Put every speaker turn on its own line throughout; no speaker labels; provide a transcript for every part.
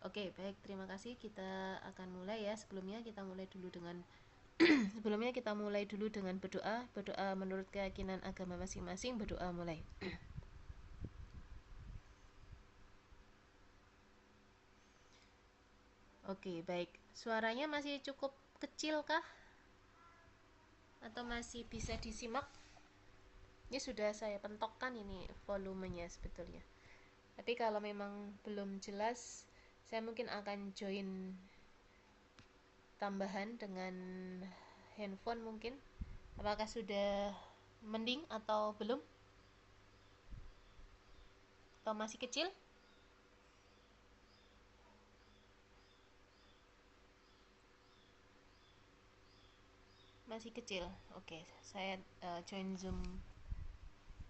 Oke, baik, terima kasih. Kita akan mulai ya. Sebelumnya kita mulai dulu dengan berdoa. Berdoa menurut keyakinan agama masing-masing. Berdoa mulai. Oke, baik. Suaranya masih cukup kecil kah? Atau masih bisa disimak? Ini sudah saya pentokkan ini volumenya sebetulnya. Tapi kalau memang belum jelas, saya mungkin akan join tambahan dengan handphone mungkin. Apakah sudah mending atau belum? Atau masih kecil? Masih kecil. Oke, saya join Zoom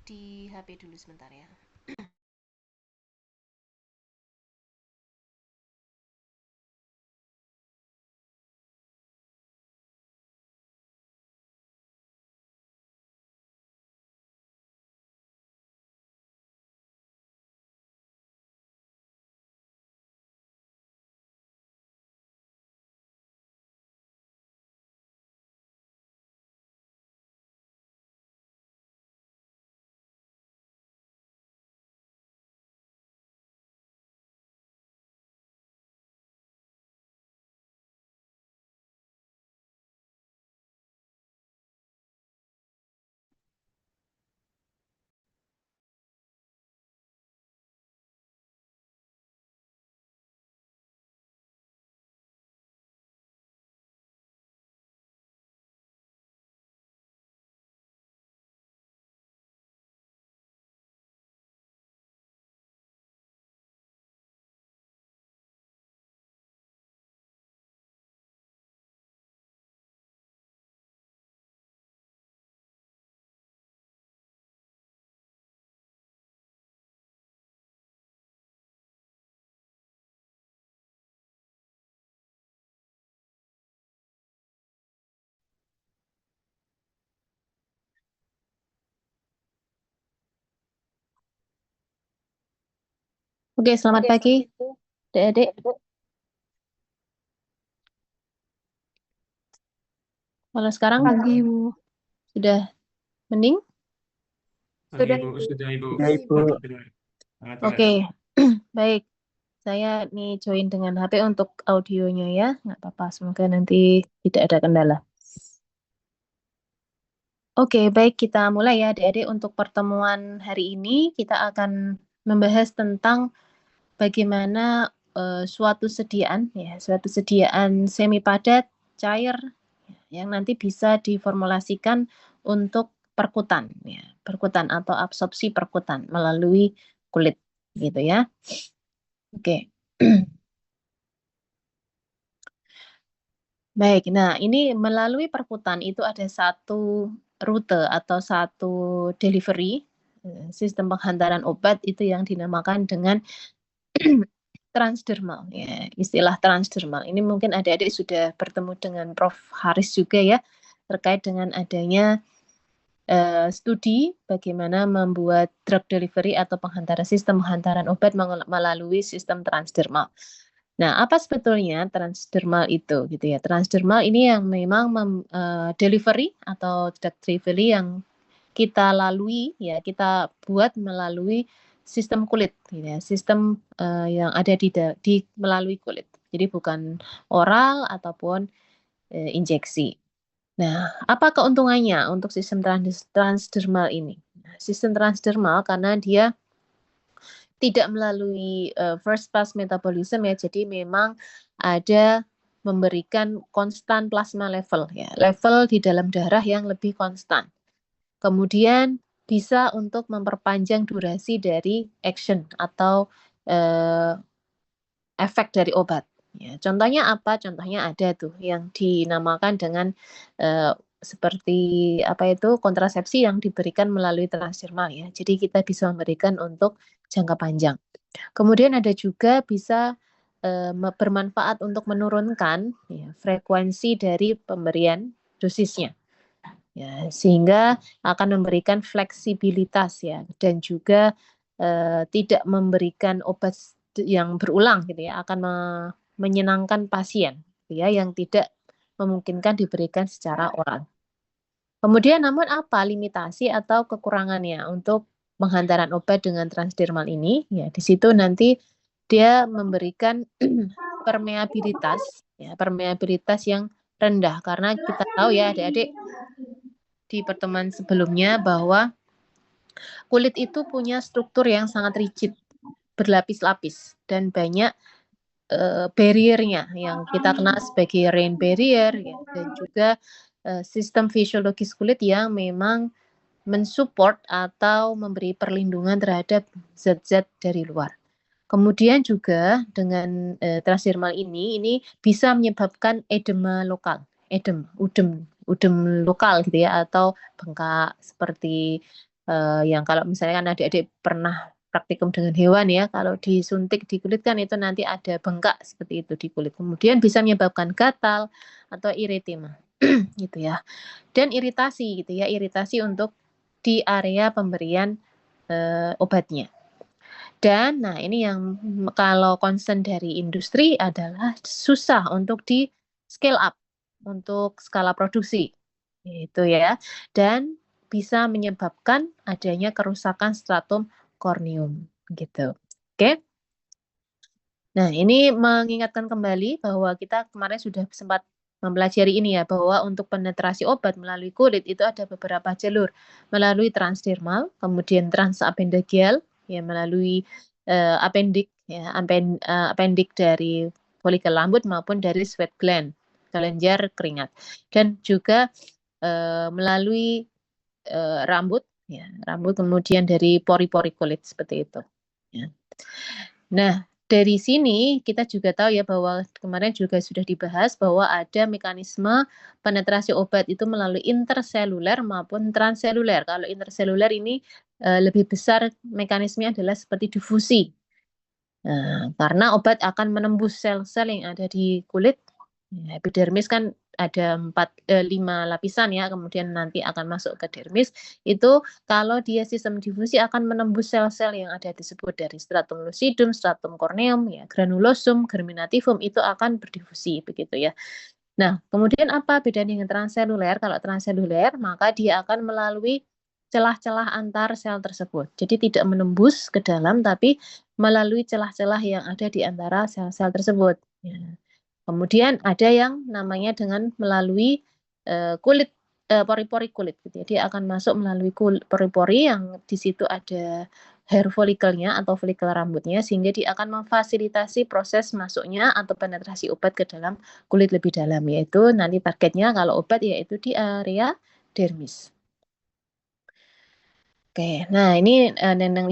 di HP dulu sebentar ya. Oke, selamat pagi, adik-adik. Kalau sekarang
Pagi, Bu.
sudah mending?
Pagi, Bu. Sudah, Ibu.
Ya, Ibu.
Selamat
Oke,
sore.
baik. Saya nih join dengan HP untuk audionya ya. Nggak apa-apa, semoga nanti tidak ada kendala. Oke, baik, kita mulai ya adik-adik. Untuk pertemuan hari ini kita akan membahas tentang bagaimana suatu sediaan semi padat cair yang nanti bisa diformulasikan untuk perkutan ya, perkutan atau absorpsi perkutan melalui kulit gitu ya. Oke. Baik, nah ini melalui perkutan itu ada satu rute atau satu delivery sistem penghantaran obat itu yang dinamakan dengan transdermal ya, istilah transdermal. Ini mungkin adik-adik sudah bertemu dengan Prof. Haris juga ya terkait dengan adanya studi bagaimana membuat drug delivery atau sistem penghantaran obat melalui sistem transdermal. Nah, apa sebetulnya transdermal itu gitu ya? Transdermal ini yang memang delivery atau drug delivery yang kita lalui ya, kita buat melalui sistem kulit gitu ya, sistem yang ada di melalui kulit. Jadi bukan oral ataupun injeksi. Nah, apa keuntungannya untuk sistem transdermal ini? Sistem transdermal karena dia tidak melalui first pass metabolism ya, jadi memang ada memberikan konstan plasma level ya, level di dalam darah yang lebih konstan. Kemudian bisa untuk memperpanjang durasi dari action atau efek dari obat. Ya, contohnya apa? Contohnya ada tuh yang dinamakan dengan seperti apa itu kontrasepsi yang diberikan melalui transdermal ya. Jadi kita bisa memberikan untuk jangka panjang. Kemudian ada juga bisa bermanfaat untuk menurunkan ya, frekuensi dari pemberian dosisnya. Ya, sehingga akan memberikan fleksibilitas ya dan juga tidak memberikan obat yang berulang gitu ya, akan menyenangkan pasien gitu ya, yang tidak memungkinkan diberikan secara oral. Kemudian namun apa limitasi atau kekurangannya untuk penghantaran obat dengan transdermal ini? Ya, di situ nanti dia memberikan permeabilitas, ya, permeabilitas yang rendah karena kita tahu ya adik-adik di pertemuan sebelumnya bahwa kulit itu punya struktur yang sangat rigid, berlapis-lapis dan banyak barriernya yang kita kenal sebagai rain barrier ya, dan juga sistem fisiologis kulit yang memang mensupport atau memberi perlindungan terhadap zat-zat dari luar. Kemudian juga dengan transdermal ini bisa menyebabkan edema lokal, udem lokal gitu ya, atau bengkak seperti yang kalau misalnya kan adik-adik pernah praktikum dengan hewan ya, kalau disuntik di kulit kan itu nanti ada bengkak seperti itu di kulit. Kemudian bisa menyebabkan gatal atau eritema gitu ya. Dan iritasi gitu ya, iritasi untuk di area pemberian obatnya. Dan nah ini yang kalau concern dari industri adalah susah untuk di scale up untuk skala produksi. Itu ya. Dan bisa menyebabkan adanya kerusakan stratum corneum gitu. Oke. Nah, ini mengingatkan kembali bahwa kita kemarin sudah sempat mempelajari ini ya, bahwa untuk penetrasi obat melalui kulit itu ada beberapa jalur. Melalui transdermal, kemudian transapendigeal, ya melalui apendik, ya apendik dari folikel rambut maupun dari sweat gland, kelenjar keringat. Dan juga melalui rambut, ya rambut kemudian dari pori-pori kulit seperti itu. Ya. Nah, dari sini kita juga tahu ya bahwa kemarin juga sudah dibahas bahwa ada mekanisme penetrasi obat itu melalui interseluler maupun transseluler. Kalau interseluler ini lebih besar mekanismenya adalah seperti difusi. Nah, karena obat akan menembus sel-sel yang ada di kulit. Epidermis kan ada 5 lapisan ya, kemudian nanti akan masuk ke dermis. Itu kalau dia sistem difusi akan menembus sel-sel yang ada disebut dari stratum lucidum, stratum corneum, ya, granulosum, germinativum itu akan berdifusi begitu ya. Nah, kemudian apa bedanya dengan transseluler? Kalau transseluler maka dia akan melalui celah-celah antar sel tersebut. Jadi tidak menembus ke dalam tapi melalui celah-celah yang ada di antara sel-sel tersebut. Ya. Kemudian ada yang namanya dengan melalui kulit, pori-pori kulit gitu ya. Dia akan masuk melalui pori-pori yang di situ ada hair follicle-nya atau folikel rambutnya sehingga dia akan memfasilitasi proses masuknya atau penetrasi obat ke dalam kulit lebih dalam, yaitu nanti targetnya kalau obat yaitu di area dermis. Oke, nah ini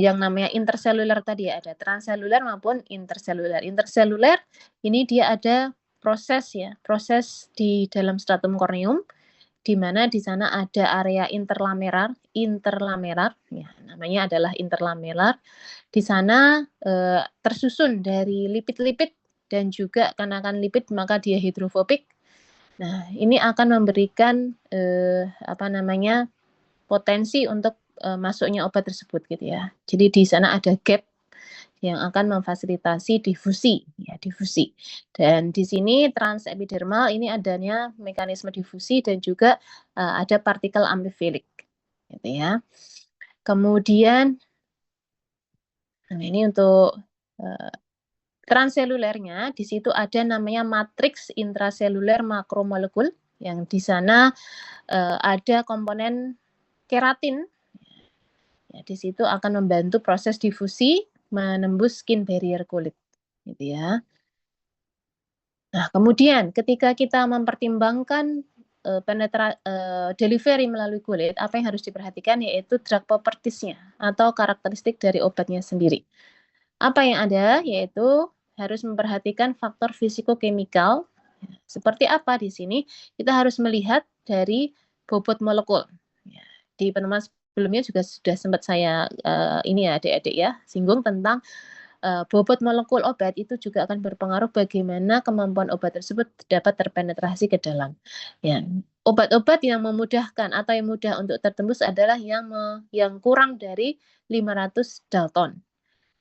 yang namanya interseluler tadi ya, ada transseluler maupun interseluler. Interseluler ini dia ada proses ya, proses di dalam stratum corneum di mana di sana ada area interlamerar ya, namanya adalah interlamerar. Di sana tersusun dari lipid-lipid dan juga karena kan lipid maka dia hidrofobik. Nah, ini akan memberikan potensi untuk masuknya obat tersebut gitu ya. Jadi di sana ada gap yang akan memfasilitasi difusi, ya difusi. Dan di sini transepidermal ini adanya mekanisme difusi dan juga ada partikel amfifilik, gitu ya. Kemudian, nah ini untuk transselulernya, di situ ada namanya matriks intraseluler makromolekul, yang di sana ada komponen keratin. Ya, di situ akan membantu proses difusi menembus skin barrier kulit, gitu ya. Nah, kemudian ketika kita mempertimbangkan delivery melalui kulit, apa yang harus diperhatikan yaitu drug properties-nya atau karakteristik dari obatnya sendiri. Apa yang ada yaitu harus memperhatikan faktor fisikokimikal. Seperti apa di sini? Kita harus melihat dari bobot molekul. Di pertemuan sebelumnya juga sudah sempat saya ini ya adik-adik ya singgung tentang bobot molekul obat itu juga akan berpengaruh bagaimana kemampuan obat tersebut dapat terpenetrasi ke dalam. Ya, obat-obat yang memudahkan atau yang mudah untuk tertembus adalah yang kurang dari 500 Dalton.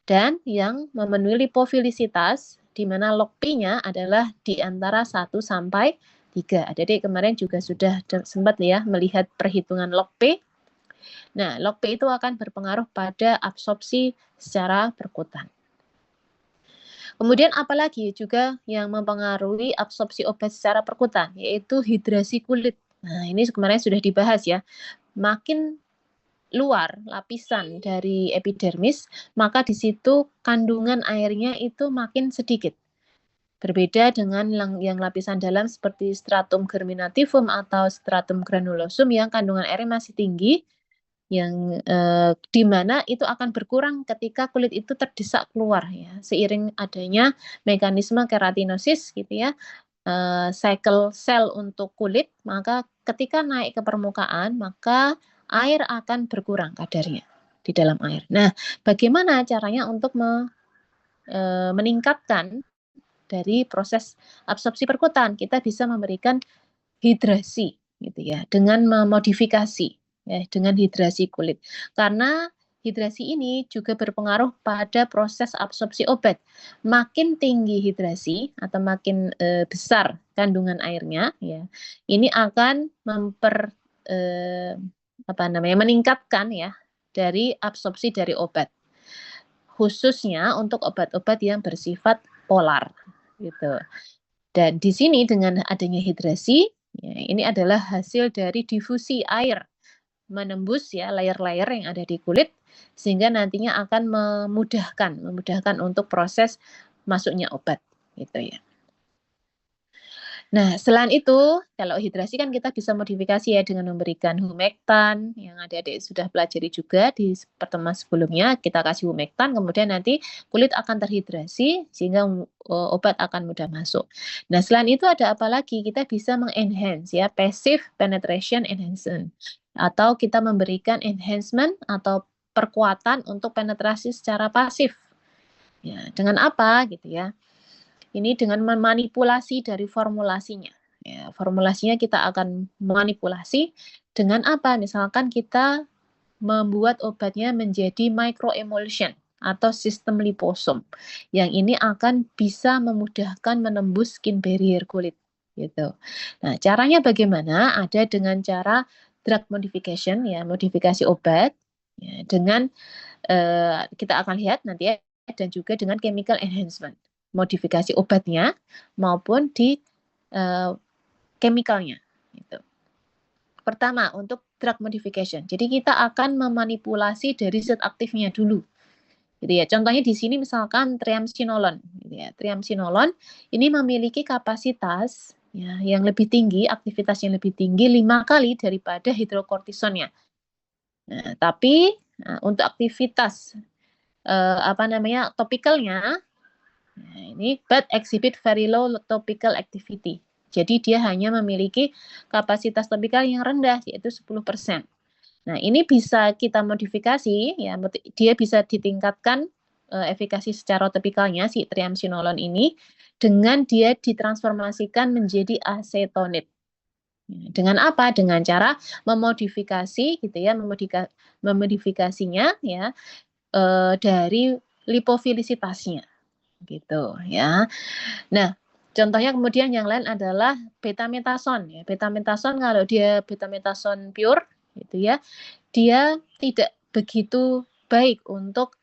dan yang memenuhi lipofilisitas di mana log P-nya adalah di antara 1 sampai 3. Adik-adik kemarin juga sudah sempat ya melihat perhitungan log P. Nah, log P itu akan berpengaruh pada absorpsi secara perkutan. Kemudian apalagi juga yang mempengaruhi absorpsi obat secara perkutan, yaitu hidrasi kulit. Nah, ini kemarin sudah dibahas ya. Makin luar lapisan dari epidermis, maka di situ kandungan airnya itu makin sedikit. Berbeda dengan yang lapisan dalam seperti stratum germinativum atau stratum granulosum yang kandungan airnya masih tinggi, yang di mana itu akan berkurang ketika kulit itu terdesak keluar ya, seiring adanya mekanisme keratinosis gitu ya, cycle sel untuk kulit, maka ketika naik ke permukaan maka air akan berkurang kadarnya di dalam air. Nah, bagaimana caranya untuk meningkatkan dari proses absorpsi perkutan? Kita bisa memberikan hidrasi gitu ya, dengan memodifikasi ya, dengan hidrasi kulit. Karena hidrasi ini juga berpengaruh pada proses absorpsi obat. Makin tinggi hidrasi atau makin besar kandungan airnya ya, ini akan meningkatkan ya dari absorpsi dari obat. Khususnya untuk obat-obat yang bersifat polar gitu. Dan di sini dengan adanya hidrasi, ya, ini adalah hasil dari difusi air menembus ya layer-layer yang ada di kulit sehingga nantinya akan memudahkan untuk proses masuknya obat gitu ya. Nah, selain itu, kalau hidrasi kan kita bisa modifikasi ya dengan memberikan humektan yang adik-adik sudah pelajari juga di pertemuan sebelumnya. Kita kasih humektan, kemudian nanti kulit akan terhidrasi sehingga obat akan mudah masuk. Nah, selain itu ada apa lagi? Kita bisa mengenhance ya, passive penetration enhancement atau kita memberikan enhancement atau perkuatan untuk penetrasi secara pasif. Ya, dengan apa gitu ya? Ini dengan memanipulasi dari formulasinya. Ya, formulasinya kita akan manipulasi dengan apa? Misalkan kita membuat obatnya menjadi microemulsion atau sistem liposom. Yang ini akan bisa memudahkan menembus skin barrier kulit gitu. Nah, caranya bagaimana? Ada dengan cara drug modification ya, modifikasi obat ya, dengan kita akan lihat nanti ya, dan juga dengan chemical enhancement, modifikasi obatnya maupun di chemicalnya. Gitu. Pertama, untuk drug modification. Jadi kita akan memanipulasi dari zat aktifnya dulu. Gitu ya. Contohnya di sini misalkan triamcinolon. Gitu ya. Triamcinolon ini memiliki kapasitas ya, yang lebih tinggi, aktivitas yang lebih tinggi 5 kali daripada hidrokortisonnya. Nah, tapi untuk aktivitas topikalnya, nah ini but exhibit very low topical activity. Jadi dia hanya memiliki kapasitas topikal yang rendah, yaitu 10%. Nah, ini bisa kita modifikasi, ya, dia bisa ditingkatkan efikasi secara topikalnya, si triamcinolon ini, dengan dia ditransformasikan menjadi acetonit. Dengan apa? Dengan cara memodifikasi, gitu ya, memodifikasinya, ya, dari lipofilisitasnya gitu ya. Nah, contohnya kemudian yang lain adalah betametason ya. Betametason kalau dia betametason pure gitu ya, dia tidak begitu baik untuk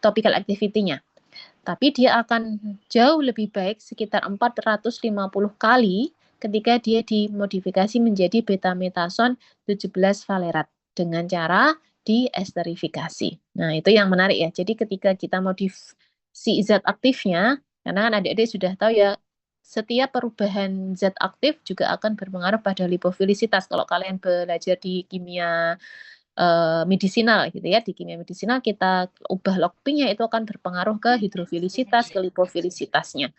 topical activity-nya. Tapi dia akan jauh lebih baik sekitar 450 kali ketika dia dimodifikasi menjadi betametason 17 valerat dengan cara diesterifikasi. Nah, itu yang menarik ya. Jadi ketika kita modif si zat aktifnya, karena kan adik-adik sudah tahu ya, setiap perubahan zat aktif juga akan berpengaruh pada lipofilisitas. Kalau kalian belajar di kimia medisinal gitu ya, di kimia medisinal kita ubah log P-nya itu akan berpengaruh ke hidrofilisitas, ke lipofilisitasnya.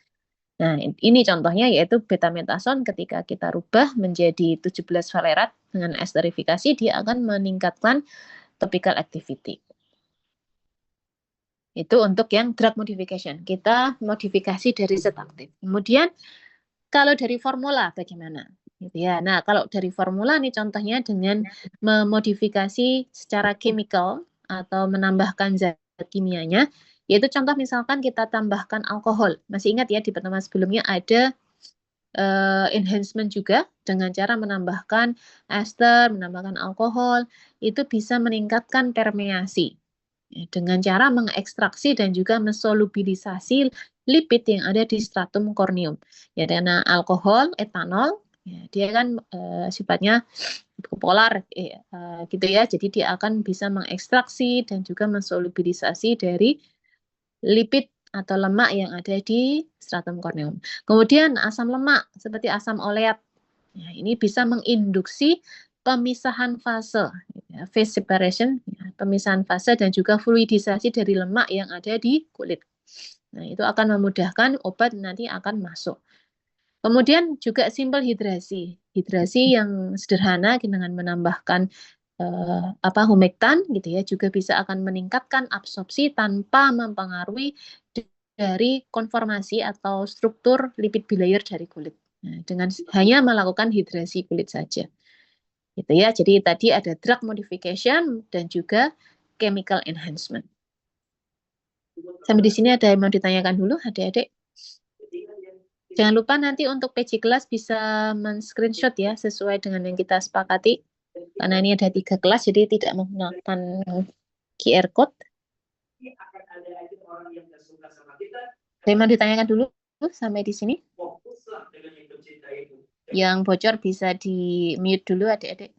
Nah, ini contohnya yaitu betametason ketika kita rubah menjadi 17 valerat dengan esterifikasi, dia akan meningkatkan topical activity. Itu untuk yang drug modification. Kita modifikasi dari zat aktif. Kemudian kalau dari formula bagaimana? Gitu ya. Nah, kalau dari formula nih contohnya dengan memodifikasi secara chemical atau menambahkan zat kimianya, yaitu contoh misalkan kita tambahkan alkohol. Masih ingat ya di pertemuan sebelumnya ada enhancement juga dengan cara menambahkan ester, menambahkan alkohol, itu bisa meningkatkan permeasi dengan cara mengekstraksi dan juga mensolubilisasi lipid yang ada di stratum corneum. Ya, karena alkohol, etanol, ya, dia kan sifatnya polar gitu ya. Jadi dia akan bisa mengekstraksi dan juga mensolubilisasi dari lipid atau lemak yang ada di stratum corneum. Kemudian asam lemak seperti asam oleat. Ya, ini bisa menginduksi pemisahan fase, ya, phase separation, ya, pemisahan fase dan juga fluidisasi dari lemak yang ada di kulit. Nah, itu akan memudahkan obat nanti akan masuk. Kemudian juga simpel hidrasi. Hidrasi yang sederhana dengan menambahkan humektan gitu ya, juga bisa akan meningkatkan absorpsi tanpa mempengaruhi dari konformasi atau struktur lipid bilayer dari kulit. Nah, dengan hanya melakukan hidrasi kulit saja. Gitu ya. Jadi tadi ada drug modification dan juga chemical enhancement. Sampai di sini ada yang mau ditanyakan dulu, adik-adik? Jangan lupa nanti untuk PJ kelas bisa men-screenshot ya, sesuai dengan yang kita sepakati. Karena ini ada 3 kelas, jadi tidak menggunakan QR code. Ada yang mau ditanyakan dulu sampai di sini? Yang bocor bisa di-mute dulu adik-adik.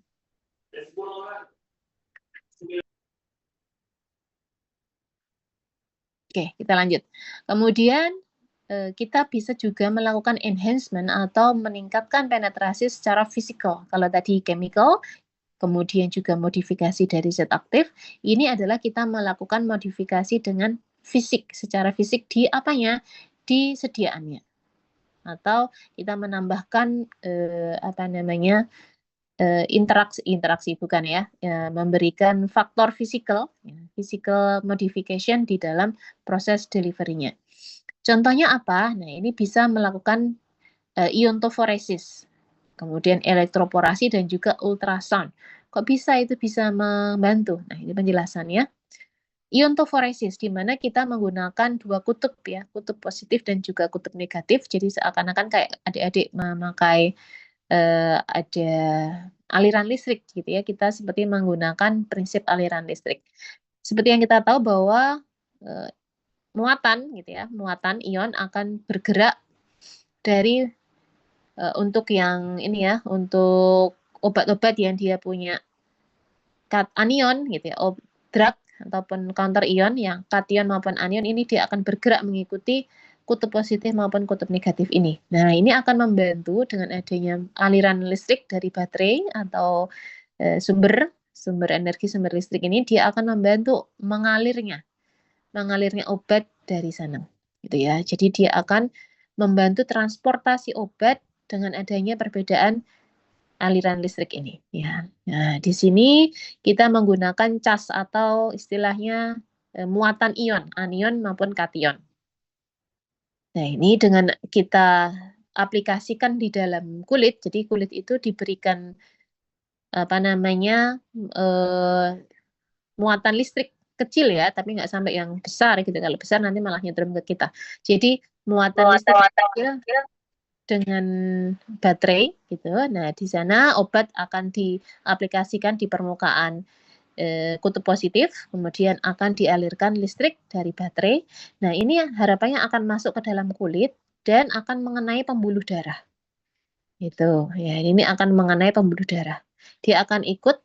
Oke, kita lanjut. Kemudian kita bisa juga melakukan enhancement atau meningkatkan penetrasi secara fisikal. Kalau tadi chemical, kemudian juga modifikasi dari zat aktif, ini adalah kita melakukan modifikasi dengan fisik, secara fisik di apanya? Di sediaannya. Atau kita menambahkan interaksi bukan ya, memberikan faktor physical modification di dalam proses delivery-nya. Contohnya apa? Nah, ini bisa melakukan iontophoresis, kemudian elektroporasi dan juga ultrasound. Kok bisa itu bisa membantu? Nah, ini penjelasannya. Iontophoresis, di mana kita menggunakan 2 kutub ya, kutub positif dan juga kutub negatif. Jadi seakan-akan kayak adik-adik memakai ada aliran listrik gitu ya, kita seperti menggunakan prinsip aliran listrik. Seperti yang kita tahu bahwa muatan gitu ya, muatan ion akan bergerak dari untuk yang ini ya, untuk obat-obat yang dia punya anion gitu ya, drug ataupun counter ion yang kation maupun anion ini dia akan bergerak mengikuti kutub positif maupun kutub negatif ini. Nah, ini akan membantu dengan adanya aliran listrik dari baterai atau sumber energi, sumber listrik ini, dia akan membantu mengalirnya obat dari sana. Gitu ya. Jadi dia akan membantu transportasi obat dengan adanya perbedaan aliran listrik ini. Ya. Nah, di sini kita menggunakan cas atau istilahnya muatan ion, anion maupun kation. Nah, ini dengan kita aplikasikan di dalam kulit, jadi kulit itu diberikan muatan listrik kecil ya, tapi nggak sampai yang besar gitu. Kalau besar nanti malah nyetrum ke kita. Jadi muatan listrik kecil dengan baterai gitu. Nah, di sana obat akan diaplikasikan di permukaan kutub positif, kemudian akan dialirkan listrik dari baterai. Nah, ini harapannya akan masuk ke dalam kulit dan akan mengenai pembuluh darah. Itu ya, ini akan mengenai pembuluh darah. Dia akan ikut,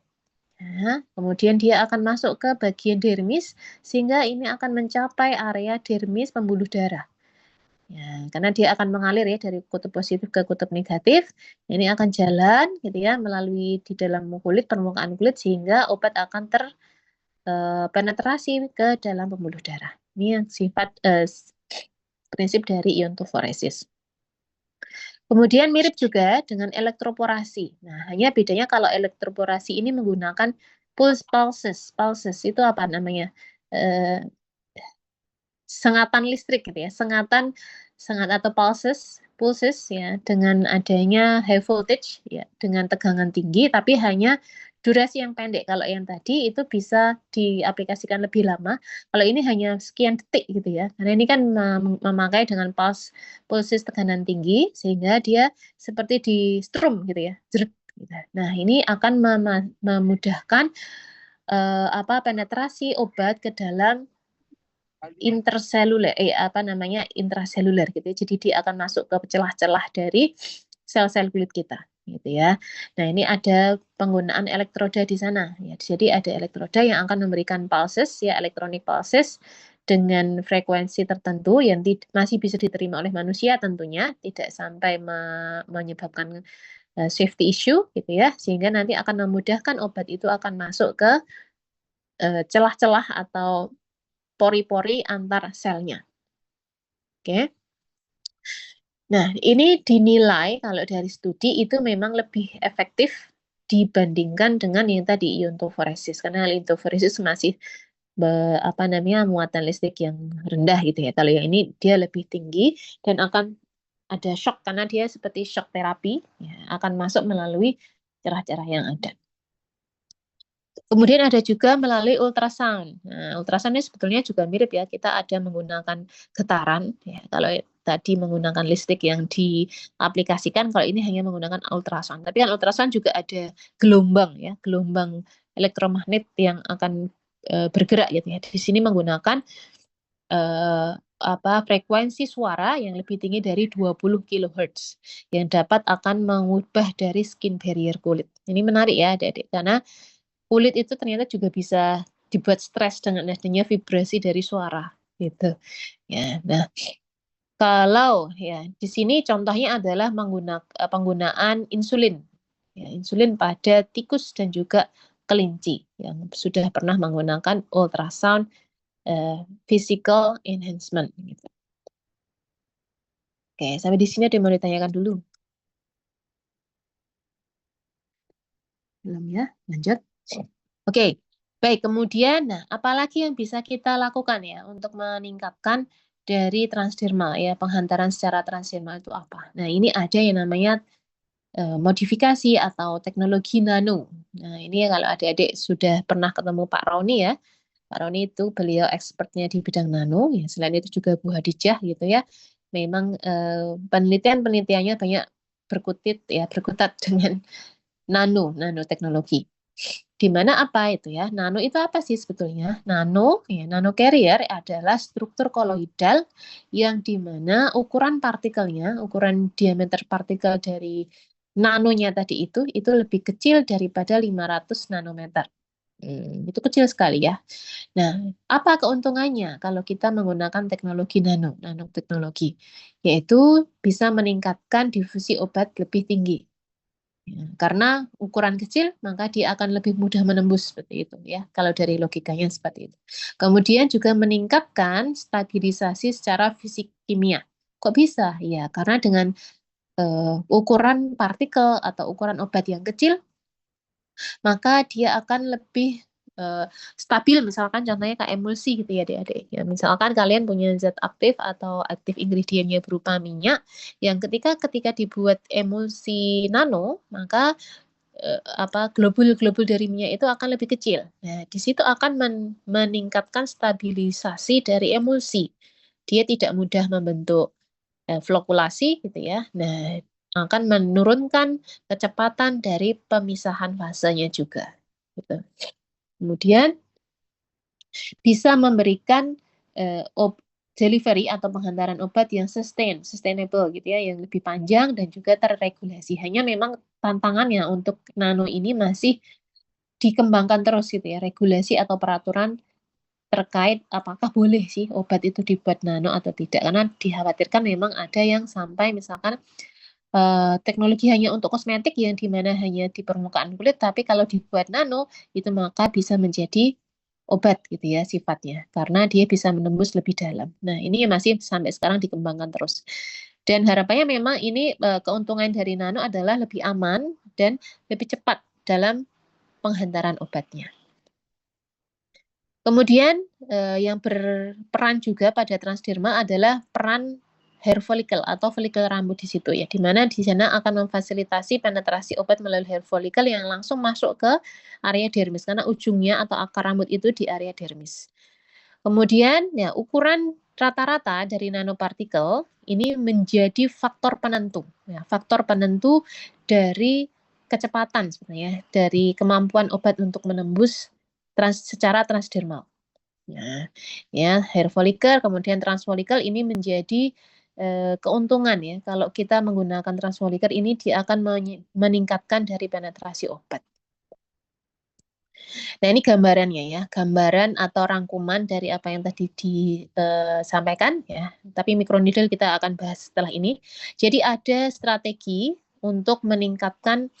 nah, kemudian dia akan masuk ke bagian dermis sehingga ini akan mencapai area dermis pembuluh darah. Ya, karena dia akan mengalir ya dari kutub positif ke kutub negatif. Ini akan jalan gitu ya melalui di dalam kulit, permukaan kulit sehingga obat akan penetrasi ke dalam pembuluh darah. Ini yang sifat prinsip dari iontophoresis. Kemudian mirip juga dengan elektroporasi. Nah, hanya bedanya kalau elektroporasi ini menggunakan pulses. Pulses itu apa namanya? Sengatan listrik gitu ya. Sengat atau pulses ya dengan adanya high voltage ya dengan tegangan tinggi tapi hanya durasi yang pendek. Kalau yang tadi itu bisa diaplikasikan lebih lama. Kalau ini hanya sekian detik gitu ya. Karena ini kan memakai dengan pulses tekanan tinggi sehingga dia seperti di strum gitu ya. Jrek, gitu. Nah, ini akan memudahkan penetrasi obat ke dalam intraseluler gitu ya. Jadi dia akan masuk ke celah-celah dari sel-sel kulit kita gitu ya. Nah, ini ada penggunaan elektroda di sana ya. Jadi ada elektroda yang akan memberikan pulses ya, electronic pulses dengan frekuensi tertentu yang masih bisa diterima oleh manusia tentunya, tidak sampai menyebabkan safety issue gitu ya, sehingga nanti akan memudahkan obat itu akan masuk ke celah-celah atau pori-pori antar selnya. Oke. Nah, ini dinilai kalau dari studi itu memang lebih efektif dibandingkan dengan yang tadi iontophoresis, karena iontophoresis masih muatan listrik yang rendah gitu ya. Kalau yang ini dia lebih tinggi dan akan ada shock karena dia seperti shock terapi ya, akan masuk melalui cerah-cerah yang ada. Kemudian ada juga melalui ultrasound. Nah, ultrasound ini sebetulnya juga mirip ya. Kita ada menggunakan getaran. Ya. Kalau tadi menggunakan listrik yang diaplikasikan, kalau ini hanya menggunakan ultrasound. Tapi kan ultrasound juga ada gelombang ya, gelombang elektromagnet yang akan bergerak gitu ya. Di sini menggunakan frekuensi suara yang lebih tinggi dari 20 kHz yang dapat akan mengubah dari skin barrier kulit. Ini menarik ya adik-adik, karena kulit itu ternyata juga bisa dibuat stres dengan adanya vibrasi dari suara gitu. Ya, nah kalau ya di sini contohnya adalah penggunaan insulin. Ya, insulin pada tikus dan juga kelinci yang sudah pernah menggunakan ultrasound physical enhancement gitu. Oke, sampai di sini ada yang mau ditanyakan dulu? Belum ya? Lanjut. Oke, baik. Kemudian, nah, apalagi yang bisa kita lakukan ya untuk meningkatkan dari transdermal ya, penghantaran secara transdermal itu apa? Nah, ini ada yang namanya modifikasi atau teknologi nano. Nah, ini kalau adik-adik sudah pernah ketemu Pak Roni ya, Pak Roni itu beliau expertnya di bidang nano, ya selain itu juga Bu Hadijah gitu ya. Memang penelitiannya banyak berkutat dengan nanoteknologi. Di mana apa itu ya? Nano itu apa sih sebetulnya? Nano carrier adalah struktur koloidal yang di mana ukuran partikelnya, ukuran diameter partikel dari nanonya tadi itu lebih kecil daripada 500 nanometer. Itu kecil sekali ya. Nah, apa keuntungannya kalau kita menggunakan teknologi nanoteknologi? Yaitu bisa meningkatkan difusi obat lebih tinggi. Ya, karena ukuran kecil, maka dia akan lebih mudah menembus seperti itu ya. Kalau dari logikanya seperti itu. Kemudian juga meningkatkan stabilisasi secara fisik kimia. Kok bisa? Ya, karena dengan ukuran partikel atau ukuran obat yang kecil, maka dia akan lebih stabil, misalkan contohnya kayak emulsi gitu ya adik-adik. Ya, misalkan kalian punya zat aktif atau aktif ingredientnya berupa minyak, yang ketika dibuat emulsi nano, maka globul-globul dari minyak itu akan lebih kecil. Nah, di situ akan meningkatkan stabilisasi dari emulsi. Dia tidak mudah membentuk flokulasi gitu ya. Nah, akan menurunkan kecepatan dari pemisahan fasenya juga. Gitu. Kemudian bisa memberikan delivery atau penghantaran obat yang sustainable gitu ya, yang lebih panjang dan juga terregulasi. Hanya memang tantangannya untuk nano ini masih dikembangkan terus gitu ya, regulasi atau peraturan terkait apakah boleh sih obat itu dibuat nano atau tidak. Karena dikhawatirkan memang ada yang sampai misalkan teknologi hanya untuk kosmetik yang dimana hanya di permukaan kulit, tapi kalau dibuat nano itu maka bisa menjadi obat gitu ya sifatnya, karena dia bisa menembus lebih dalam. Nah, ini masih sampai sekarang dikembangkan terus. Dan harapannya memang ini keuntungan dari nano adalah lebih aman dan lebih cepat dalam penghantaran obatnya. Kemudian yang berperan juga pada transdermal adalah peran hair follicle atau folikel rambut di situ ya, di mana di sana akan memfasilitasi penetrasi obat melalui hair follicle yang langsung masuk ke area dermis karena ujungnya atau akar rambut itu di area dermis. Kemudian ya ukuran rata-rata dari nanopartikel ini menjadi faktor penentu ya, faktor penentu dari kecepatan sebenarnya dari kemampuan obat untuk menembus secara transdermal. Nah, ya hair follicle kemudian transfollicle ini menjadi keuntungan ya kalau kita menggunakan transfollicle ini dia akan meningkatkan dari penetrasi obat. Nah, ini gambarannya ya, gambaran atau rangkuman dari apa yang tadi disampaikan ya. Tapi microneedle kita akan bahas setelah ini. Jadi ada strategi untuk meningkatkan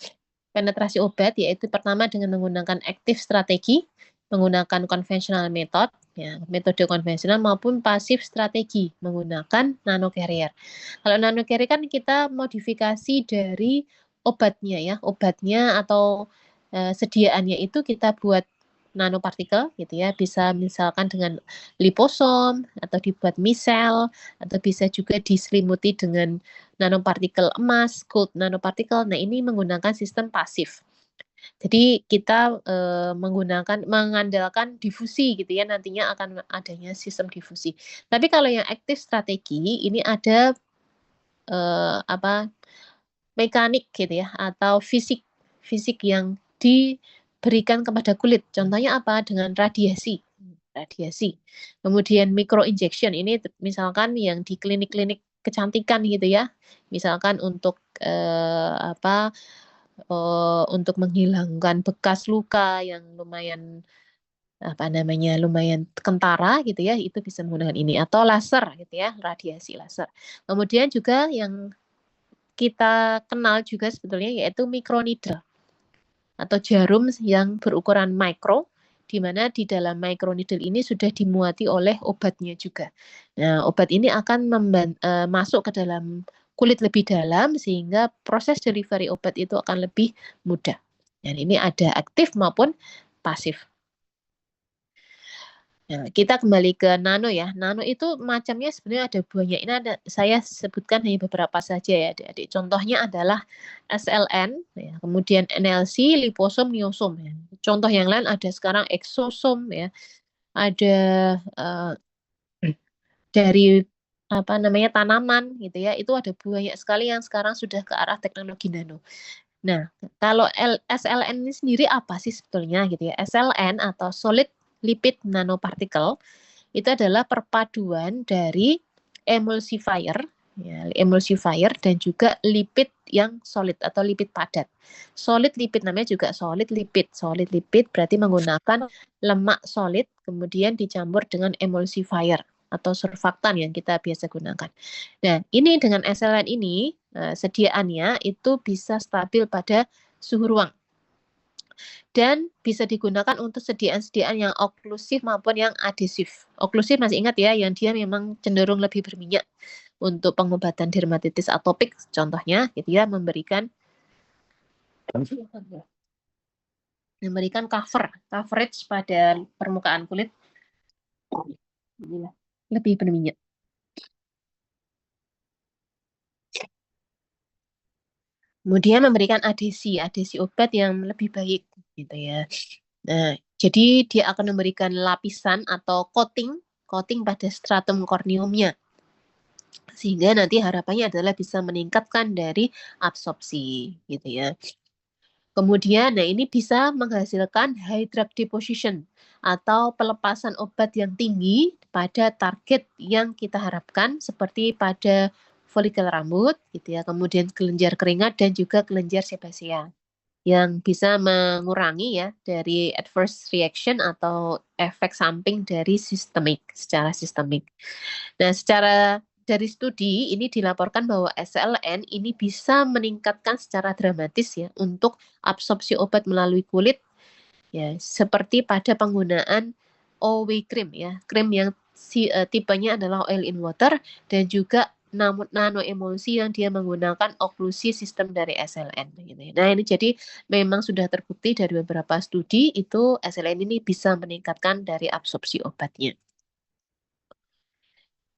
penetrasi obat, yaitu pertama dengan menggunakan active strategi, menggunakan conventional method, ya, metode konvensional maupun pasif strategi menggunakan nanocarrier. Kalau nanocarrier kan kita modifikasi dari obatnya ya, obatnya atau sediaannya itu kita buat nanopartikel gitu ya, bisa misalkan dengan liposom atau dibuat misel atau bisa juga diselimuti dengan nanopartikel emas, gold nanopartikel. Nah, ini menggunakan sistem pasif. Jadi kita mengandalkan difusi gitu ya, nantinya akan adanya sistem difusi. Tapi kalau yang aktif strategi ini ada mekanik gitu ya atau fisik yang diberikan kepada kulit. Contohnya apa? Dengan radiasi. Kemudian micro injection ini misalkan yang di klinik-klinik kecantikan gitu ya. Misalkan untuk untuk menghilangkan bekas luka yang lumayan lumayan kentara gitu ya, itu bisa menggunakan ini atau laser gitu ya, radiasi laser. Kemudian juga yang kita kenal juga sebetulnya yaitu microneedle atau jarum yang berukuran mikro, di mana di dalam microneedle ini sudah dimuati oleh obatnya juga. Nah, obat ini akan masuk ke dalam kulit lebih dalam sehingga proses delivery obat itu akan lebih mudah. Dan ini ada aktif maupun pasif. Nah, kita kembali ke nano ya. Nano itu macamnya sebenarnya ada banyak. Ini saya sebutkan hanya beberapa saja ya adik-adik. Contohnya adalah SLN, ya, kemudian NLC, liposom, niosom. Ya. Contoh yang lain ada sekarang eksosom ya. Ada dari tanaman gitu ya. Itu ada banyak sekali yang sekarang sudah ke arah teknologi nano. Nah, kalau SLN ini sendiri apa sih sebetulnya gitu ya? SLN atau solid lipid nanoparticle itu adalah perpaduan dari emulsifier, ya, emulsifier dan juga lipid yang solid atau lipid padat. Solid lipid namanya juga solid lipid. Solid lipid berarti menggunakan lemak solid kemudian dicampur dengan emulsifier atau surfaktan yang kita biasa gunakan. Nah, ini dengan SLN ini sediaannya itu bisa stabil pada suhu ruang dan bisa digunakan untuk sediaan-sediaan yang oklusif maupun yang adhesif. Oklusif masih ingat ya, yang dia memang cenderung lebih berminyak untuk pengobatan dermatitis atopik contohnya gitu ya, memberikan coverage pada permukaan kulit lebih berminyak. Kemudian memberikan adhesi obat yang lebih baik gitu ya. Nah, jadi dia akan memberikan lapisan atau coating pada stratum corneumnya. Sehingga nanti harapannya adalah bisa meningkatkan dari absorpsi gitu ya. Kemudian, nah ini bisa menghasilkan high drug deposition atau pelepasan obat yang tinggi pada target yang kita harapkan seperti pada folikel rambut gitu ya, kemudian kelenjar keringat dan juga kelenjar sebasea yang bisa mengurangi ya dari adverse reaction atau efek samping dari secara sistemik. Nah, dari studi ini dilaporkan bahwa SLN ini bisa meningkatkan secara dramatis ya untuk absorpsi obat melalui kulit ya seperti pada penggunaan OW cream ya, krim yang tipenya adalah oil in water dan juga nano emulsi yang dia menggunakan oklusi sistem dari SLN gitu ya. Nah, ini jadi memang sudah terbukti dari beberapa studi itu SLN ini bisa meningkatkan dari absorpsi obatnya.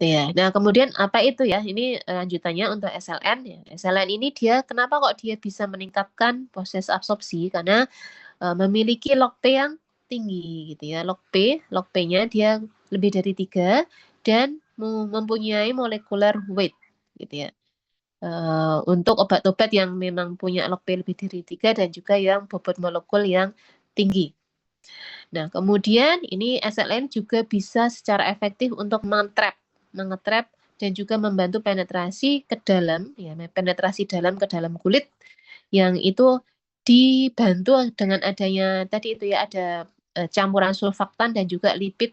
Ya. Nah, kemudian apa itu ya? Ini lanjutannya untuk SLN ya. SLN ini dia kenapa kok dia bisa meningkatkan proses absorpsi? Karena memiliki log P yang tinggi gitu ya. Log P-nya dia lebih dari 3 dan mempunyai molecular weight gitu ya. Untuk obat-obat yang memang punya log P lebih dari 3 dan juga yang bobot molekul yang tinggi. Nah, kemudian ini SLN juga bisa secara efektif untuk mengetrap dan juga membantu penetrasi ke dalam, ya, penetrasi dalam ke dalam kulit yang itu dibantu dengan adanya tadi itu ya ada campuran surfaktan dan juga lipid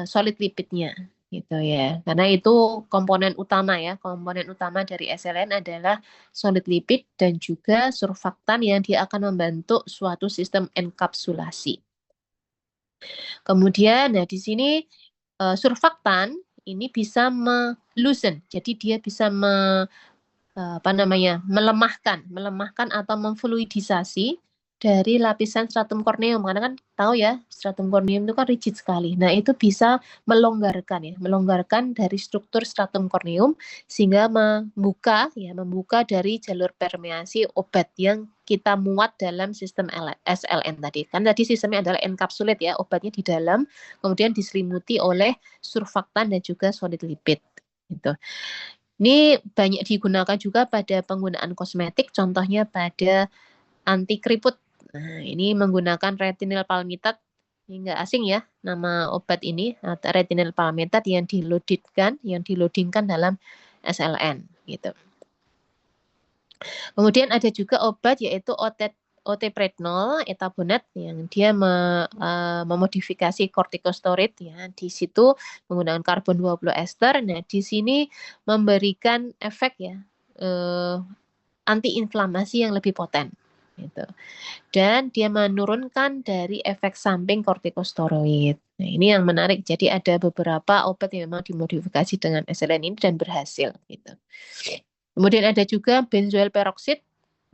solid lipidnya gitu ya. Karena itu komponen utama ya. Komponen utama dari SLN adalah solid lipid dan juga surfaktan yang dia akan membentuk suatu sistem enkapsulasi. Kemudian, nah di sini surfaktan ini bisa meloosen, jadi dia bisa melemahkan atau memfluidisasi dari lapisan stratum corneum. Karena kan tahu ya, stratum corneum itu kan rigid sekali. Nah, itu bisa melonggarkan dari struktur stratum corneum sehingga membuka dari jalur permeasi obat yang kita muat dalam sistem SLN tadi. Kan tadi sistemnya adalah encapsulate ya, obatnya di dalam, kemudian diselimuti oleh surfaktan dan juga solid lipid. Gitu. Ini banyak digunakan juga pada penggunaan kosmetik, contohnya pada anti keriput. Nah, ini menggunakan retinol palmitat. Ini nggak asing ya, nama obat ini, retinol palmitat yang dilodingkan dalam SLN. Gitu. Kemudian ada juga obat yaitu oteprednol etabonat yang dia memodifikasi kortikosteroid ya. Di situ menggunakan karbon 20 ester. Nah, di sini memberikan efek ya antiinflamasi yang lebih poten gitu. Dan dia menurunkan dari efek samping kortikosteroid. Nah, ini yang menarik. Jadi ada beberapa obat yang memang dimodifikasi dengan SLN ini dan berhasil gitu. Kemudian ada juga benzoyl peroxide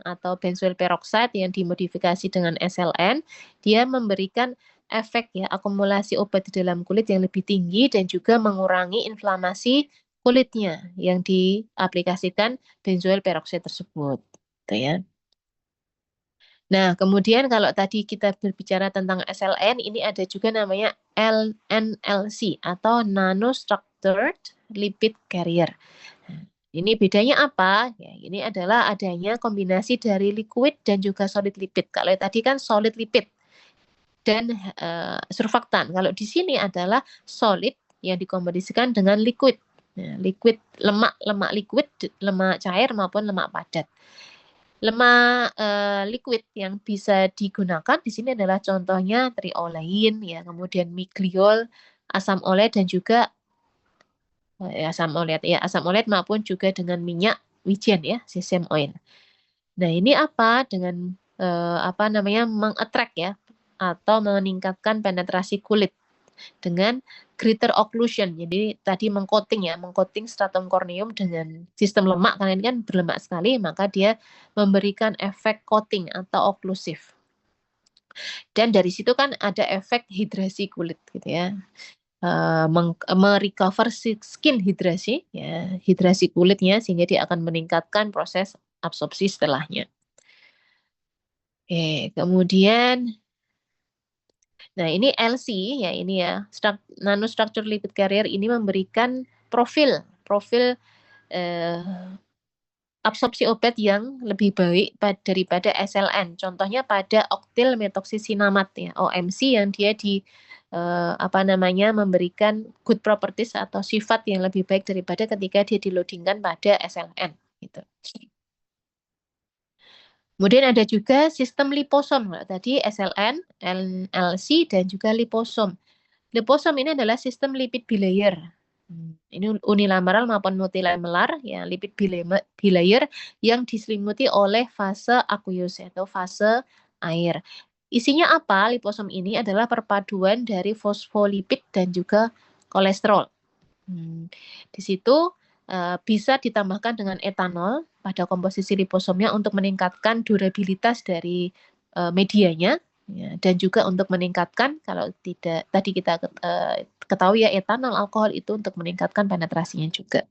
atau benzoyl peroxide yang dimodifikasi dengan SLN, dia memberikan efek ya akumulasi obat di dalam kulit yang lebih tinggi dan juga mengurangi inflamasi kulitnya yang diaplikasikan benzoyl peroxide tersebut, gitu ya. Nah, kemudian kalau tadi kita berbicara tentang SLN, ini ada juga namanya NLC atau nanostructured lipid carrier. Ini bedanya apa? Ya, ini adalah adanya kombinasi dari liquid dan juga solid lipid. Kalau tadi kan solid lipid dan surfaktan. Kalau di sini adalah solid yang dikombinasikan dengan liquid. Nah, liquid lemak liquid, lemak cair maupun lemak padat. Lemak liquid yang bisa digunakan di sini adalah contohnya triolein ya, kemudian migliol, asam olet dan juga asam olet maupun juga dengan minyak wijen ya, sesame oil. Nah, ini apa dengan mengattract ya atau meningkatkan penetrasi kulit dengan greater occlusion. Jadi tadi mengcoating stratum corneum dengan sistem lemak karena ini kan berlemak sekali, maka dia memberikan efek coating atau oklusif. Dan dari situ kan ada efek hidrasi kulit gitu ya. Merecover skin hidrasi ya, hidrasi kulitnya sehingga dia akan meningkatkan proses absorpsi setelahnya. Oke, kemudian nah ini LC ya ini ya, nanostructure lipid carrier ini memberikan profil absorpsi obat yang lebih baik daripada SLN. Contohnya pada oktil metoxisinamide ya, OMC yang dia memberikan good properties atau sifat yang lebih baik daripada ketika dia dilodingkan pada SLN gitu. Kemudian ada juga sistem liposom. Tadi SLN, NLC dan juga liposom. Liposom ini adalah sistem lipid bilayer. Ini unilateral maupun multilameral ya, lipid bilayer yang diselimuti oleh fase aqueous atau fase air. Isinya apa? Liposom ini adalah perpaduan dari fosfolipid dan juga kolesterol. Di situ bisa ditambahkan dengan etanol pada komposisi liposomnya untuk meningkatkan durabilitas dari medianya Ya, dan juga untuk meningkatkan, kalau tidak tadi kita ketahui ya, etanol, alkohol itu untuk meningkatkan penetrasinya juga.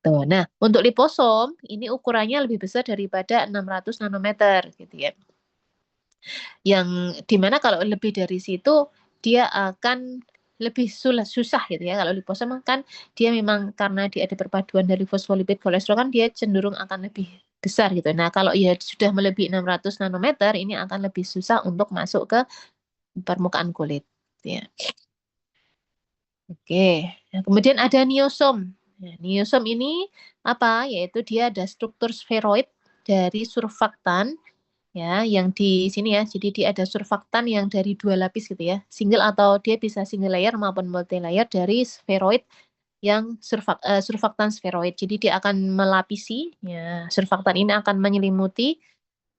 Tuh. Nah, untuk liposom ini ukurannya lebih besar daripada 600 nanometer gitu ya. Yang dimana kalau lebih dari situ dia akan lebih susah gitu ya. Kalau liposom kan dia memang karena dia ada perpaduan dari fosfolipid kolesterol kan dia cenderung akan lebih besar gitu. Nah, kalau ya sudah melebihi 600 nanometer ini akan lebih susah untuk masuk ke permukaan kulit ya. Oke. Nah, kemudian ada niosom. Nah, niosom ini apa? Yaitu dia ada struktur sferoid dari surfaktan ya, yang di sini ya. Jadi dia ada surfaktan yang dari 2 lapis gitu ya. Single atau dia bisa single layer maupun multi layer dari sferoid yang surfaktan sferoid. Jadi dia akan melapisi ya, surfaktan ini akan menyelimuti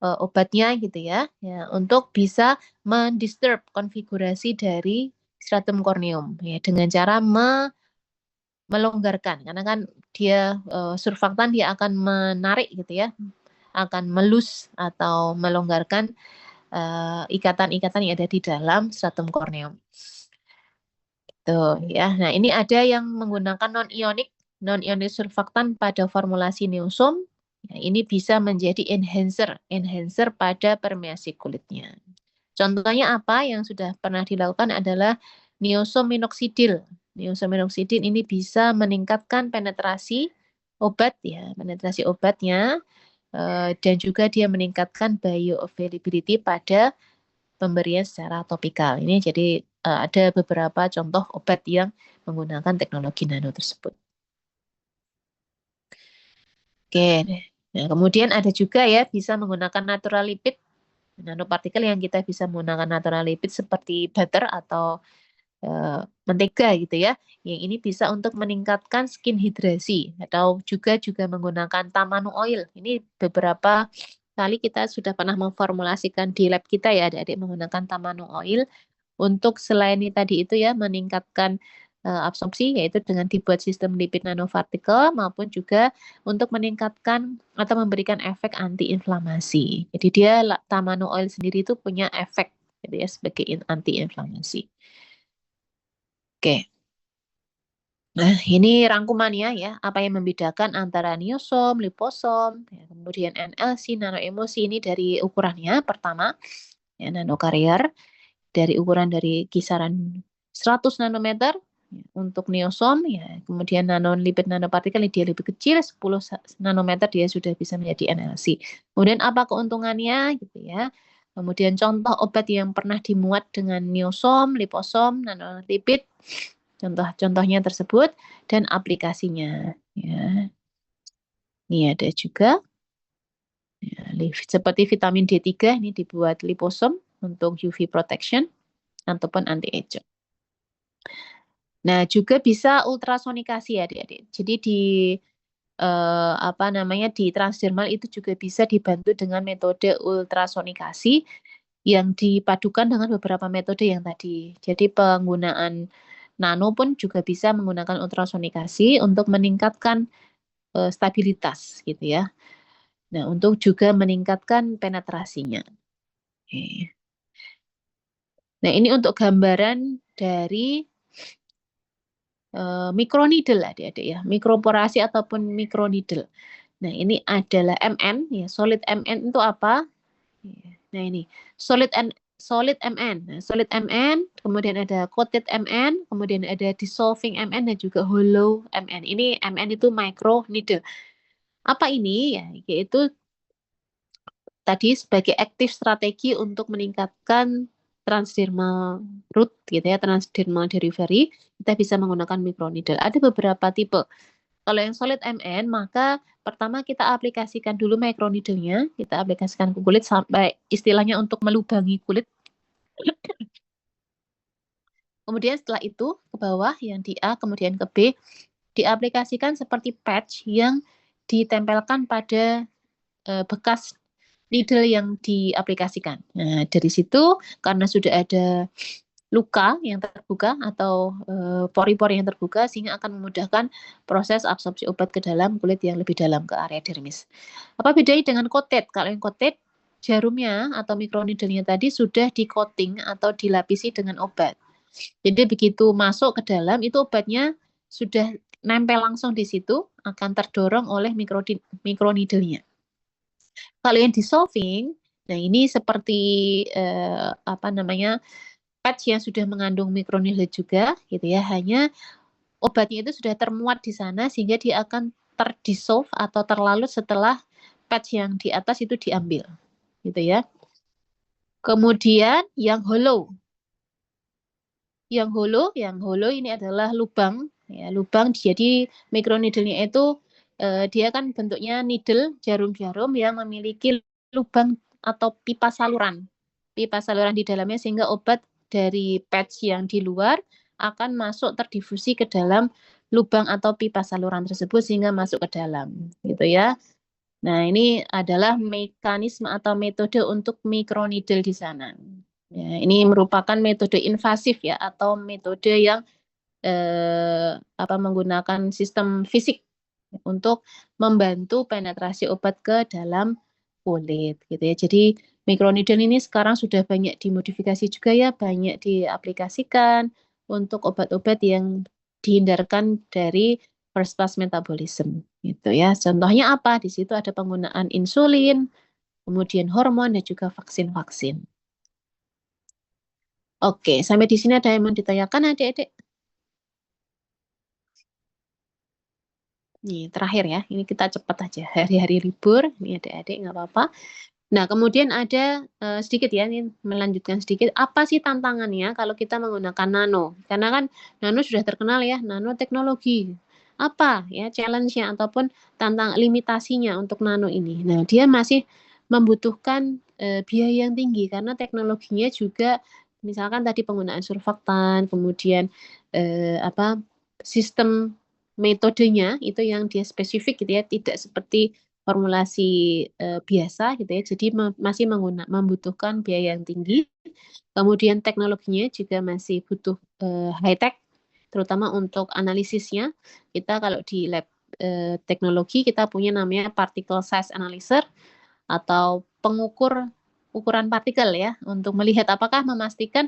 obatnya gitu ya. Ya, untuk bisa mendisturb konfigurasi dari stratum corneum ya dengan cara melonggarkan karena kan dia surfaktan dia akan menarik gitu ya, akan melus atau melonggarkan ikatan-ikatan yang ada di dalam stratum corneum. Tuh ya. Nah, ini ada yang menggunakan non-ionik surfaktan pada formulasi niosom. Ya, ini bisa menjadi enhancer pada permeasi kulitnya. Contohnya apa yang sudah pernah dilakukan adalah niosom minoxidil. Niosom minoxidil ini bisa meningkatkan penetrasi obat ya, penetrasi obatnya dan juga dia meningkatkan bioavailability pada pemberian secara topikal. Ini jadi ada beberapa contoh obat yang menggunakan teknologi nano tersebut. Oke, nah kemudian ada juga ya bisa menggunakan natural lipid, nanopartikel yang kita bisa menggunakan natural lipid seperti butter atau mentega gitu ya. Yang ini bisa untuk meningkatkan skin hidrasi atau juga menggunakan tamanu oil. Ini beberapa kali kita sudah pernah memformulasikan di lab kita ya adik-adik menggunakan tamanu oil untuk selain tadi itu ya meningkatkan absorpsi yaitu dengan dibuat sistem lipid nanopartikel maupun juga untuk meningkatkan atau memberikan efek antiinflamasi. Jadi dia tamanu oil sendiri itu punya efek gitu ya sebagai antiinflamasi. Oke. Nah, ini rangkumannya ya, apa yang membedakan antara niosom, liposom, ya, kemudian NLC, nanoemulsi ini dari ukurannya. Pertama, ya, nanokarrier dari ukuran dari kisaran 100 nanometer ya, untuk niosom, ya, kemudian nanolipid nanopartikel dia lebih kecil, 10 nanometer dia sudah bisa menjadi NLC. Kemudian apa keuntungannya gitu ya. Kemudian contoh obat yang pernah dimuat dengan niosom, liposom, nanolipid, contoh-contohnya tersebut dan aplikasinya ya. Ini ada juga ya, seperti vitamin D3 ini dibuat liposom untuk UV protection ataupun anti-aging. Nah, juga bisa ultrasonikasi ya adik-adik. Jadi di apa namanya di transdermal itu juga bisa dibantu dengan metode ultrasonikasi yang dipadukan dengan beberapa metode yang tadi. Jadi penggunaan nano pun juga bisa menggunakan ultrasonikasi untuk meningkatkan stabilitas gitu ya. Nah, untuk juga meningkatkan penetrasinya. Oke. Nah, ini untuk gambaran dari microneedle adik-adik ya, mikroporasi ataupun microneedle. Nah, ini adalah MN ya, solid MN itu apa? Nah, ini solid MN. Nah, solid MN, kemudian ada coated MN, kemudian ada dissolving MN dan juga hollow MN. Ini MN itu microneedle. Apa ini? Ya, yaitu tadi sebagai aktif strategi untuk meningkatkan transdermal root gitu ya, transdermal delivery, kita bisa menggunakan microneedle. Ada beberapa tipe. Kalau yang solid MN, maka pertama kita aplikasikan dulu microneedle-nya, kita aplikasikan ke kulit sampai istilahnya untuk melubangi kulit. Kemudian setelah itu ke bawah yang di A, kemudian ke B, diaplikasikan seperti patch yang ditempelkan pada bekas needle yang diaplikasikan. Nah, dari situ karena sudah ada luka yang terbuka atau pori-pori yang terbuka sehingga akan memudahkan proses absorpsi obat ke dalam kulit yang lebih dalam ke area dermis. Apa bedanya dengan coated? Kalau yang coated jarumnya atau microneedle-nya tadi sudah di-coating atau dilapisi dengan obat. Jadi begitu masuk ke dalam, itu obatnya sudah nempel langsung di situ, akan terdorong oleh microneedle-nya. Kalau yang dissolving, nah ini seperti apa namanya, patch yang sudah mengandung microneedle juga, gitu ya. Hanya obatnya itu sudah termuat di sana sehingga dia akan terdissolve atau terlalut setelah patch yang di atas itu diambil, gitu ya. Kemudian yang hollow, yang hollow ini adalah lubang, ya, lubang. Jadi microneedle-nya itu dia kan bentuknya needle, jarum-jarum yang memiliki lubang atau pipa saluran di dalamnya sehingga obat dari patch yang di luar akan masuk terdifusi ke dalam lubang atau pipa saluran tersebut sehingga masuk ke dalam, gitu ya. Nah, ini adalah mekanisme atau metode untuk microneedle di sana. Ya, ini merupakan metode invasif ya atau metode yang menggunakan sistem fisik untuk membantu penetrasi obat ke dalam kulit gitu ya. Jadi microneedle ini sekarang sudah banyak dimodifikasi juga ya, banyak diaplikasikan untuk obat-obat yang dihindarkan dari first pass metabolism gitu ya. Contohnya apa? Di situ ada penggunaan insulin, kemudian hormon dan juga vaksin-vaksin. Oke, sampai di sini ada yang mau ditanyakan adik-adik? Nih, terakhir ya, ini kita cepat aja. Hari-hari libur, ini adik-adik nggak apa-apa. Nah, kemudian ada sedikit ya, ini melanjutkan sedikit. Apa sih tantangannya kalau kita menggunakan nano? Karena kan nano sudah terkenal ya, nanoteknologi. Apa ya challenge-nya ataupun limitasinya untuk nano ini? Nah, dia masih membutuhkan biaya yang tinggi karena teknologinya juga, misalkan tadi penggunaan surfaktan, kemudian sistem metodenya itu yang dia spesifik gitu ya, tidak seperti formulasi biasa gitu ya. Jadi masih membutuhkan biaya yang tinggi. Kemudian teknologinya juga masih butuh high tech, terutama untuk analisisnya. Kita kalau di lab teknologi kita punya namanya particle size analyzer atau pengukur ukuran partikel ya, untuk melihat apakah memastikan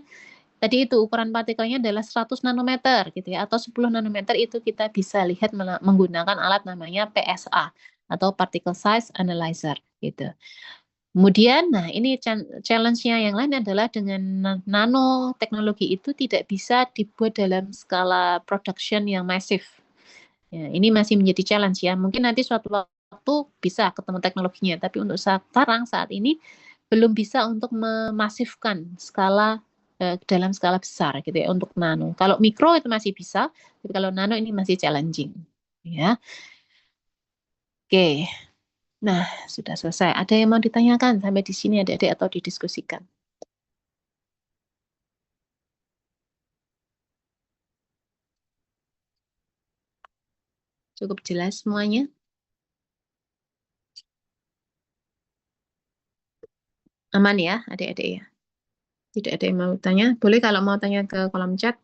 tadi itu ukuran partikelnya adalah 100 nanometer gitu ya, atau 10 nanometer itu kita bisa lihat menggunakan alat namanya PSA atau particle size analyzer gitu. Kemudian, nah ini challenge-nya yang lain adalah dengan nanoteknologi itu tidak bisa dibuat dalam skala production yang masif. Ya, ini masih menjadi challenge ya. Mungkin nanti suatu waktu bisa ketemu teknologinya, tapi untuk sekarang saat ini belum bisa untuk memasifkan skala dalam skala besar gitu ya untuk nano. Kalau mikro itu masih bisa, tapi kalau nano ini masih challenging. Ya, oke. Nah, sudah selesai. Ada yang mau ditanyakan sampai di sini adik-adik atau didiskusikan? Cukup jelas semuanya? Aman ya adik-adik ya? Tidak ada yang mau tanya? Boleh kalau mau tanya ke kolom chat.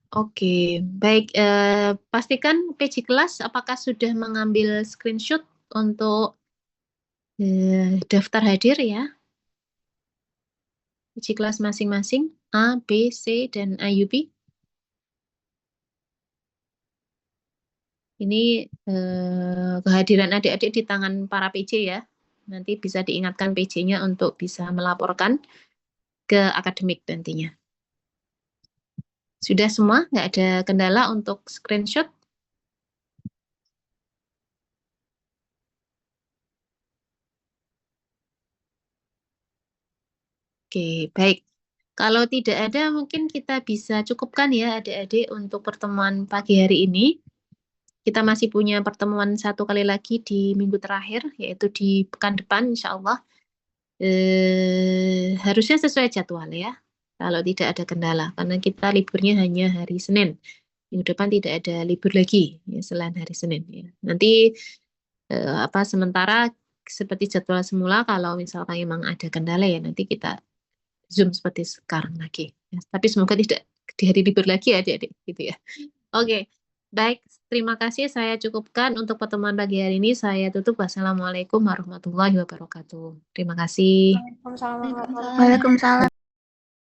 Oke, baik. Pastikan PJ kelas apakah sudah mengambil screenshot untuk daftar hadir ya. PJ kelas masing-masing A, B, C, dan IUP. Ini kehadiran adik-adik di tangan para PJ ya. Nanti bisa diingatkan PJ-nya untuk bisa melaporkan ke akademik nantinya. Sudah semua? Nggak ada kendala untuk screenshot? Oke, baik. Kalau tidak ada, mungkin kita bisa cukupkan ya adik-adik untuk pertemuan pagi hari ini. Kita masih punya pertemuan satu kali lagi di minggu terakhir, yaitu di pekan depan, insya Allah. Harusnya sesuai jadwal ya, kalau tidak ada kendala. Karena kita liburnya hanya hari Senin. Minggu depan tidak ada libur lagi ya, selain hari Senin. Ya. Nanti sementara seperti jadwal semula, kalau misalkan memang ada kendala ya nanti kita Zoom seperti sekarang lagi. Ya. Tapi semoga tidak di hari libur lagi ya adik-adik gitu ya. Oke. Baik, terima kasih. Saya cukupkan untuk pertemuan pagi hari ini. Saya tutup. Wassalamualaikum warahmatullahi wabarakatuh. Terima kasih.
Waalaikumsalam warahmatullahi wabarakatuh.
Waalaikumsalam.